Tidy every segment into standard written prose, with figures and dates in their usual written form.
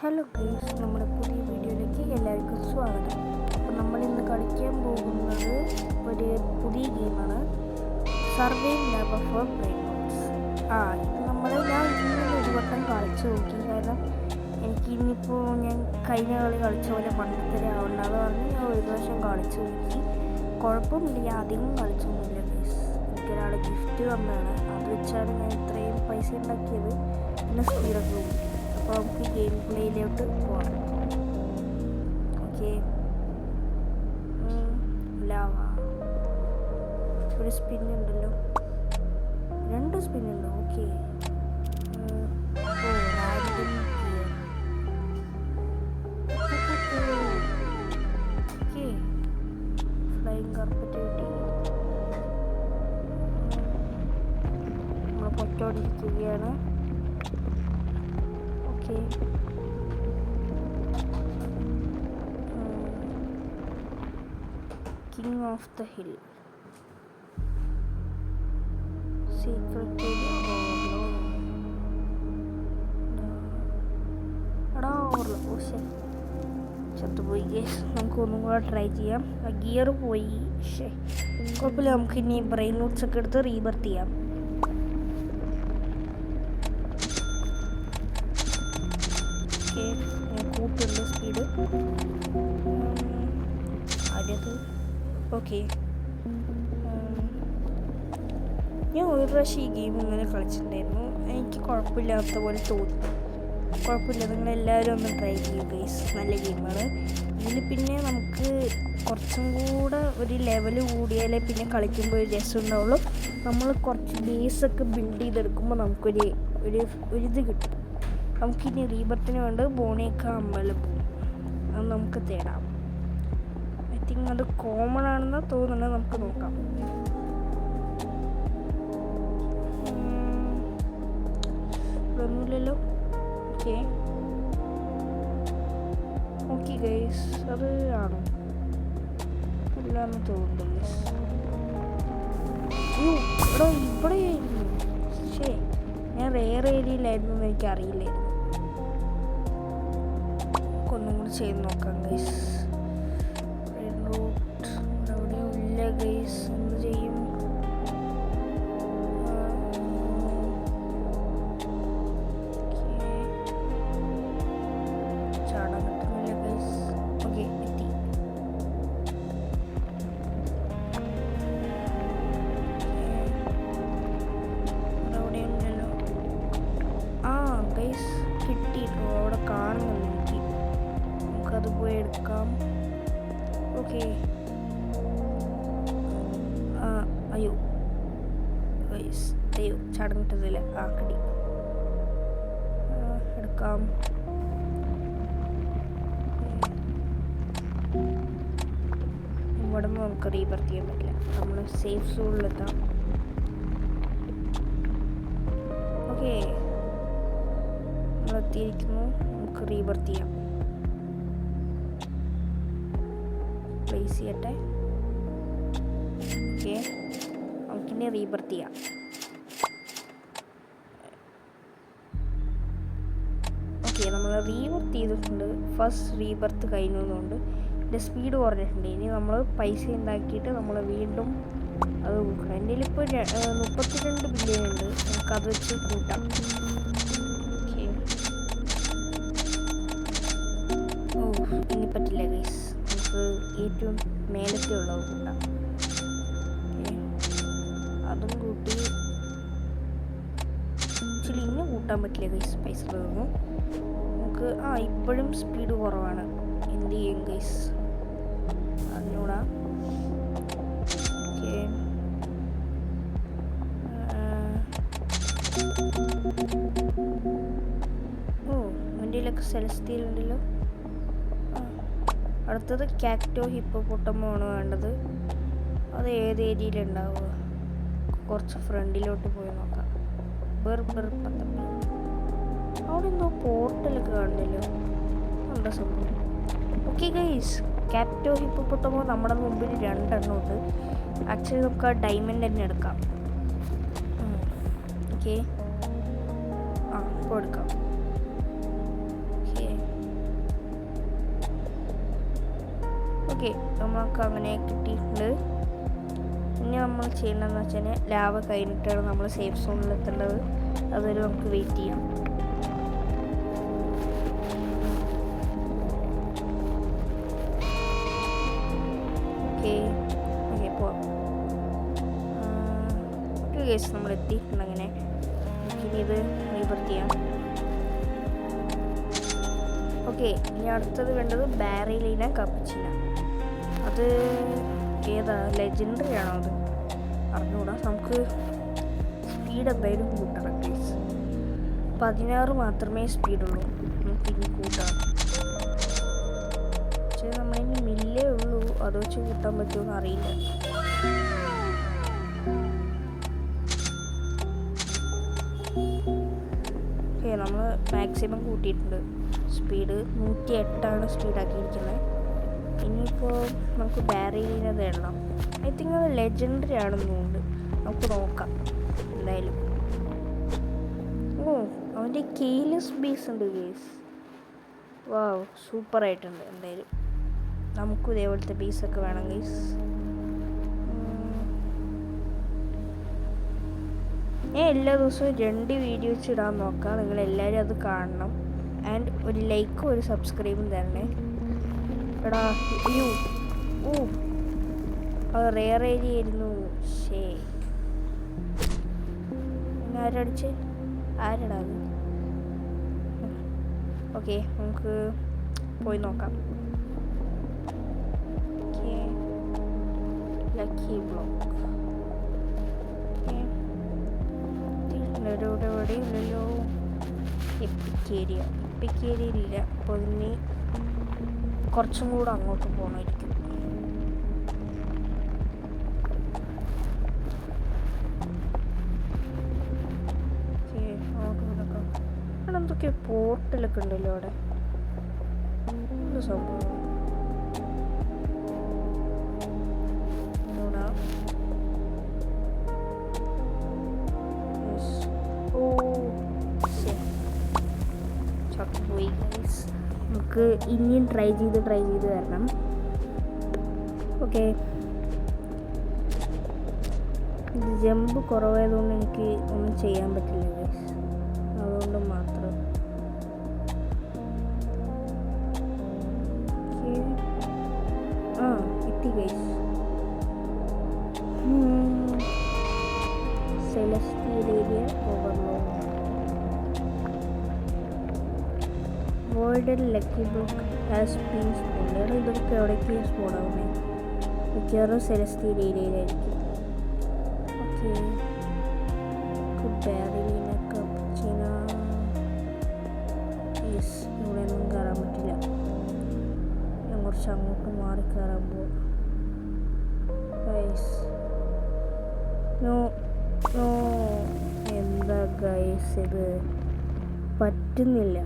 Hello guys, നമ്മുടെ പുതിയ വീഡിയോയിലേക്ക് എല്ലാവർക്കും സ്വാഗതം. അപ്പോൾ നമ്മളിന്ന് കളിക്കാൻ പോകുന്നത് ഒരു പുതിയ ഗെയിമാണ്, സർവൈവ് ലാബ് ഫോർ ബ്രെയിൻസ്. ഞാൻ ഇന്നലെ ഒരു വട്ടം കളിച്ചു നോക്കി. കാരണം എനിക്ക് ഇനിയിപ്പോൾ ഞാൻ കഴിഞ്ഞ കളി കളിച്ച പോലെ പണ്ടത്തെ ആവണ്ടാന്ന് പറഞ്ഞ് ഞാൻ ഒരു പ്രാവശ്യം കളിച്ചു നോക്കി. കുഴപ്പമില്ല, ഞാൻ അധികം കളിച്ചൊന്നുമില്ല ഗൈസ്. എനിക്കൊരാൾ ഗിഫ്റ്റ് തന്നതാണ്, അത് വെച്ചാണ് ഞാൻ ഇത്രയും പൈസ ഉണ്ടാക്കിയത്. പിന്നെ സ്പീഡൊക്കെ പോകും. അപ്പോൾ നമുക്ക് ഗെയിം പ്ലേയിലോട്ട് പോകാം. ഓക്കെ, ലാവ ഒരു സ്പിന്നുണ്ടല്ലോ, 2 സ്പിന്നുണ്ടോ? ഓക്കെ, ഫ്ലൈങ് കാർപ്പറ്റ് കിട്ടി. നമ്മൾ പൊറ്റോടിരിക്കുകയാണ്. Okay, king of the hill, secret ചത്തുപോയി ഗേസ്. നമുക്ക് ഒന്നും കൂടെ ട്രൈ ചെയ്യാം. ഗിയർ പോയി, കുഴപ്പമില്ല. നമുക്ക് ഇനി ബ്രെയിൻ റൂട്ട്സ് ഒക്കെ എടുത്ത് റീബർത്ത് ചെയ്യാം. ഓക്കെ, ഞാൻ കൂട്ടുണ്ട് സ്പീഡ്. ആദ്യത് ഓക്കെ, ഞാൻ ഒരു പ്രാവശ്യം ഈ ഗെയിം ഇങ്ങനെ കളിച്ചിട്ടുണ്ടായിരുന്നു. എനിക്ക് കുഴപ്പമില്ലാത്ത പോലെ തോന്നി. കുഴപ്പമില്ല, നിങ്ങളെല്ലാവരും ഒന്ന് ട്രൈ ചെയ്യും ഗൈസ്. നല്ല ഗെയിമാണ്. ഇതിൽ പിന്നെ നമുക്ക് കുറച്ചും കൂടെ ഒരു ലെവൽ കൂടിയാലേ പിന്നെ കളിക്കുമ്പോൾ ഒരു രസം ഉണ്ടാവുള്ളൂ. നമ്മൾ കുറച്ച് ബേസൊക്കെ ബിൽഡ് ചെയ്തെടുക്കുമ്പോൾ നമുക്കൊരു ഇത് കിട്ടും. നമുക്കിനി റീബർത്തിന് വേണ്ട ബോണിയൊക്കെ അമ്പലം പോകും, അത് നമുക്ക് തേടാം. ഐ തിങ്ക് അത് കോമൺ ആണെന്ന് തോന്നുന്നത്. നമുക്ക് നോക്കാം. ഒന്നുമില്ലല്ലോ. ഓക്കെ ഓക്കെ ഗൈസ്, അത് ആണോ എല്ലാന്ന് തോന്നുന്നു ഗൈസ്. ഇവിടെ ഇവിടെയായിരുന്നു. ശരി, ഞാൻ റെയർ ഏരിയയിലായിരുന്നു എന്ന് എനിക്കറിയില്ലായിരുന്നു. ഒന്നും കൂടി ചെയ്ത് നോക്കാം ഗൈസ്. റൂട്ട് എവിടെയും ഇല്ല ഗൈസ്. എന്ത് ചെയ്യും? ചാടാൻ പറ്റുന്നില്ല ഗൈസ്. ഓക്കെ, എത്തി. എവിടെയുണ്ടല്ലോ. ഗൈസ് കിട്ടിയിട്ടു, അവിടെ കാണുന്നുണ്ട് എനിക്ക്. നമുക്കത് പോയി എടുക്കാം. ഓക്കെ, അയ്യോ ഗൈസ്, അയ്യോ ചാടാൻ കിട്ടുന്നില്ല. കിട്ടി. എടുക്കാം. ഇവിടെ നിന്ന് നമുക്ക് റീബർത്ത് ചെയ്യാൻ പറ്റില്ല. നമ്മൾ സേഫ് സോണിലെത്താം. ഓക്കെ, നമ്മളെത്തിയിരിക്കുന്നു. നമുക്ക് റീബർത്ത് ചെയ്യാം. പ്ലേസ് ചെയ്യട്ടെ. ഓക്കെ, നമുക്കിനി റീബർത്ത് ചെയ്യാം. ഓക്കെ, നമ്മൾ റീബർത്ത് ചെയ്തിട്ടുണ്ട്. ഫസ്റ്റ് റീബർത്ത് കഴിഞ്ഞതുകൊണ്ട് എൻ്റെ സ്പീഡ് കുറഞ്ഞിട്ടുണ്ട്. ഇനി നമ്മൾ പൈസ ഉണ്ടാക്കിയിട്ട് നമ്മൾ വീണ്ടും അത് കൂട്ടണം. എൻ്റെ ഇപ്പോൾ 32 ബില്യൺ ഉണ്ട്. നമുക്കത് വെച്ച് കൂട്ടാം. ഓക്കെ, ഇനി പറ്റില്ല ഗൈസ്. നമുക്ക് ഏറ്റവും മേലത്തെ ഉള്ളത് കൂട്ടാം. അതും കൂട്ടി. ആക്ച്വലി ഇനി കൂട്ടാൻ പറ്റില്ല ഗൈസ്, പൈസ തീർന്നു. നമുക്ക് ഇപ്പോഴും സ്പീഡ് കുറവാണ്. എന്ത് ചെയ്യും ഗൈസ്? അറിഞ്ഞൂടാ. ഓക്കെ, വണ്ടിയിലൊക്കെ സെലസ്റ്റിയൽ ഉണ്ടല്ലോ. അടുത്തത് കാക്ടോ ഹിപ്പോപ്പൊട്ടമോ ആണ് വേണ്ടത്. അത് ഏത് ഏരിയയിലുണ്ടാവുക? കുറച്ച് ഫ്രണ്ടിലോട്ട് പോയി നോക്കാം. അവിടെ എന്തോ പോർട്ടലൊക്കെ കാണുന്നല്ലോ. നല്ല സംഭവം. ഓക്കെ ഗൈസ്, കാക്ടോ ഹിപ്പോപ്പൊട്ടമോ നമ്മുടെ മുമ്പിൽ 2 എണ്ണം ഉണ്ട്. ആക്ച്വലി നമുക്ക് ആ ഡയമണ്ട് തന്നെ എടുക്കാം. ഓക്കെ, ഇപ്പോൾ എടുക്കാം. ഓക്കെ, ഓക്കെ, നമുക്ക് അങ്ങനെ കിട്ടിയിട്ടുണ്ട്. ഇനി നമ്മൾ ചെയ്യേണ്ടതെന്ന് വെച്ചാൽ ലാവ കഴിഞ്ഞിട്ടാണ് നമ്മൾ സേഫ് സോണിൽ എത്തേണ്ടത്. അതുവരെ നമുക്ക് വെയിറ്റ് ചെയ്യാം. ഓക്കെ ഓക്കെ പോവാം. ഓക്കെ ഗൈസ്, നമ്മൾ എത്തിയിട്ടുണ്ട്. അങ്ങനെ ഇനി ഇത് റീബർത്ത് ചെയ്യാം. ഓക്കെ, ഇനി അടുത്തത് വേണ്ടത് ബാരിലീന കപ്പച്ചിന. അത് ഏതാ, ലെജൻഡറി ആണോ? അത് അറിഞ്ഞുകൂടാ. നമുക്ക് സ്പീഡ് എന്തായാലും കൂട്ടണം ഗൈസ്. 16 മാത്രമേ സ്പീഡുള്ളൂ. നമുക്ക് ഇനി കൂട്ടണം. പക്ഷേ നമ്മളിനി മില്ലേ ഉള്ളൂ, അത് വെച്ച് കൂട്ടാൻ പറ്റുമെന്ന് അറിയില്ല. ഓക്കെ, നമ്മൾ മാക്സിമം കൂട്ടിയിട്ടുണ്ട്. സ്പീഡ് 108 സ്പീഡാക്കിയിരിക്കുന്നത്. ഇനിയിപ്പോൾ നമുക്ക് ബാരിലിനെ തേടണം. ഐ തിങ്ക് അത് ലെജൻഡറി ആണെന്ന് തോന്നുന്നുണ്ട്. നമുക്ക് നോക്കാം എന്തായാലും. ഓ, അവൻ്റെ കെയിലെസ് ബേസ് ഉണ്ട് ഗേസ്. വാവ്, സൂപ്പറായിട്ടുണ്ട്. എന്തായാലും നമുക്കും ഇതേപോലത്തെ ബേസൊക്കെ വേണം ഗേസ്. ഞാൻ എല്ലാ ദിവസവും 2 വീഡിയോസ് ഇടാൻ നോക്കാം. നിങ്ങളെല്ലാവരും അത് കാണണം. ആൻഡ് ഒരു ലൈക്കും ഒരു സബ്സ്ക്രൈബും തരണേ. എടാ അയ്യോ, ഓ അത് റെയർ ഏരിയ ആയിരുന്നു. ശേ, ആരടിച്ച് ആരടാ അത്? ഓക്കെ, നമുക്ക് പോയി നോക്കാം. ലക്കി ബ്ലോക്ക് ഇല്ലല്ലോ. എപ്പിക്കേരിയയില്ല. അപ്പോൾ ഇനി കുറച്ചും കൂടെ അങ്ങോട്ട് പോകണമായിരിക്കും. അവിടെ എന്തൊക്കെയോ പോർട്ടലൊക്കെ ഉണ്ടല്ലോ. അവിടെ എന്ത് സംഭവം? പോയി ഗൈസ്. നമുക്ക് ഇനിയും ട്രൈ ചെയ്ത് വരണം. ഓക്കെ, ജമ്പ് കുറവായതുകൊണ്ട് എനിക്ക് ഒന്നും ചെയ്യാൻ പറ്റില്ല ഗൈസ്. അതുകൊണ്ട് മാത്രം. ആ എത്തി guys. Celestial area overload. Voided lucky block has been spawned. ഇതൊക്കെ എവിടേക്ക് സ്പോൺ ആവുന്നേ? മിക്കവാറും സെലസ്റ്റിയൽ ഏരിയയിലായിരിക്കും. Okay, Ballerina Cappuccina. യെസ്, ഇവിടെ ഒന്നും കയറാൻ പറ്റില്ല. ഞാൻ കുറച്ച് അങ്ങോട്ട് മാറി കയറാൻ പോകും. ഗൈസ് നോ നോ, എന്താ ഗൈസ് ഇത്? പറ്റുന്നില്ല.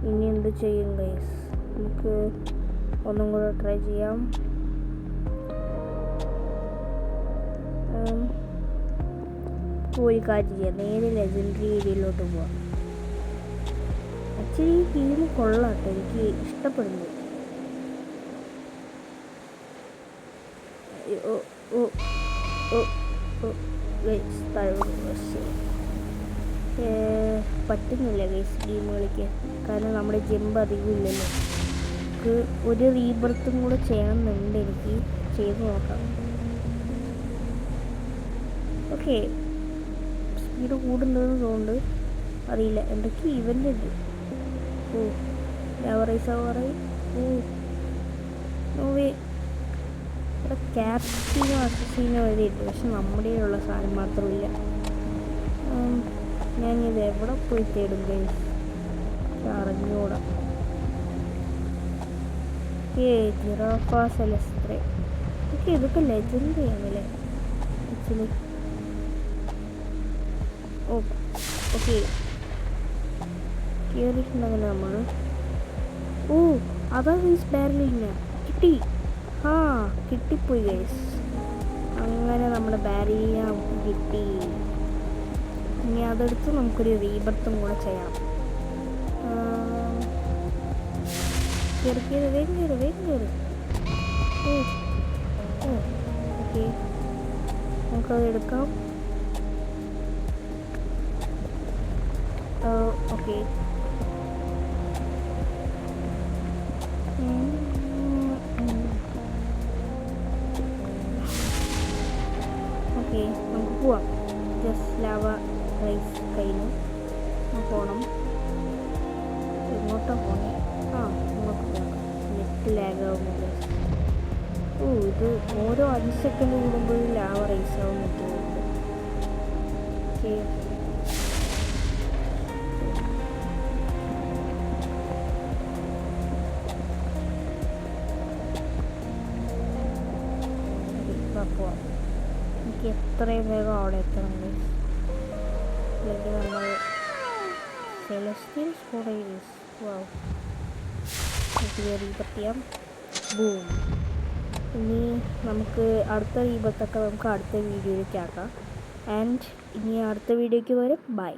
ഇനി എന്ത് ചെയ്യും ഗൈസ്? നമുക്ക് ഒന്നും കൂടെ ട്രൈ ചെയ്യാം. ഒരു കാര്യം ചെയ്യാം, നേരെ ലെജൻഡറി ഏരിയയിലോട്ട് പോവാം. ആക്ച്വലി ഈ ഗെയിം കൊള്ളാട്ടോ, എനിക്ക് ഇഷ്ടപ്പെടുന്നു. പറ്റുന്നില്ല ഗൈസ് ഗെയിം കളിക്കാൻ. കാരണം നമ്മുടെ ജമ്പ് അധികം ഇല്ലല്ലോ. നമുക്ക് ഒരു റീബർത്തും കൂടെ ചെയ്യണമെന്നുണ്ട്. എനിക്ക് ചെയ്ത് നോക്കാം. ഓക്കെ, സ്പീഡ് കൂടുന്നതെന്ന് തോന്നുന്നുണ്ട്. അറിയില്ല, എന്തൊക്കെ ഇവൻ്റ് ഉണ്ട്. ഓ ലാവറൈസാവറായി. ഓ നോവേ, ഇവിടെ ക്യാപ്റ്റീനോ അസസീനോ വരെയുണ്ട്. പക്ഷെ നമ്മുടെ ഉള്ള സാധനം മാത്രമില്ല. ഞാനിത് എവിടെ പോയി തേടും ഗൈസ്? അറിഞ്ഞൂടാ. ജിറാഫ സെലസ്ട്രേ. ഓക്കെ, ഇതൊക്കെ ലെജൻഡറി ആണല്ലേ ആക്ച്വലി. ഓക്കെ, കയറിയിട്ടുണ്ടങ്ങനെ നമ്മൾ. ഓ അതാ ഗൈസ് ബാരിലില്ല. കിട്ടി. ആ കിട്ടിപ്പോയി ഗൈസ്. അങ്ങനെ നമ്മുടെ ബാരിലിനെ നമുക്ക് കിട്ടി. ഇനി അതെടുത്ത് നമുക്കൊരു റീബർത്തും കൂടെ ചെയ്യണം. വേഗം കയറി. ഓക്കെ, നമുക്കത് എടുക്കാം. ഓക്കെ, ഓക്കെ, നമുക്ക് പോവാം. ജസ്റ്റ് ലാവ റൈസ് കഴിഞ്ഞു പോകണം. എങ്ങോട്ടാണ് പോണേ? ഇങ്ങോട്ട് പോകാം. നെറ്റ് ലാഗാവുന്നില്ല. ഇത് ഓരോ 5 സെക്കൻഡ് കൂടുമ്പോൾ ലാവ റൈസ് ആവുന്നുണ്ട്. ഓക്കെ, പോവാം. എനിക്ക് എത്രയും വേഗം അവിടെ എത്തണം. അല്ലെങ്കിൽ നമ്മൾ സെലസ്റ്റിയൽ സ്റ്റോറേജസ് റീബത്ത് ചെയ്യാം. ബൂം. ഇനി നമുക്ക് അടുത്ത റീബത്തൊക്കെ നമുക്ക് അടുത്ത വീഡിയോയിലേക്ക് ആക്കാം. ആൻഡ് ഇനി അടുത്ത വീഡിയോയ്ക്ക് വരും. ബൈ.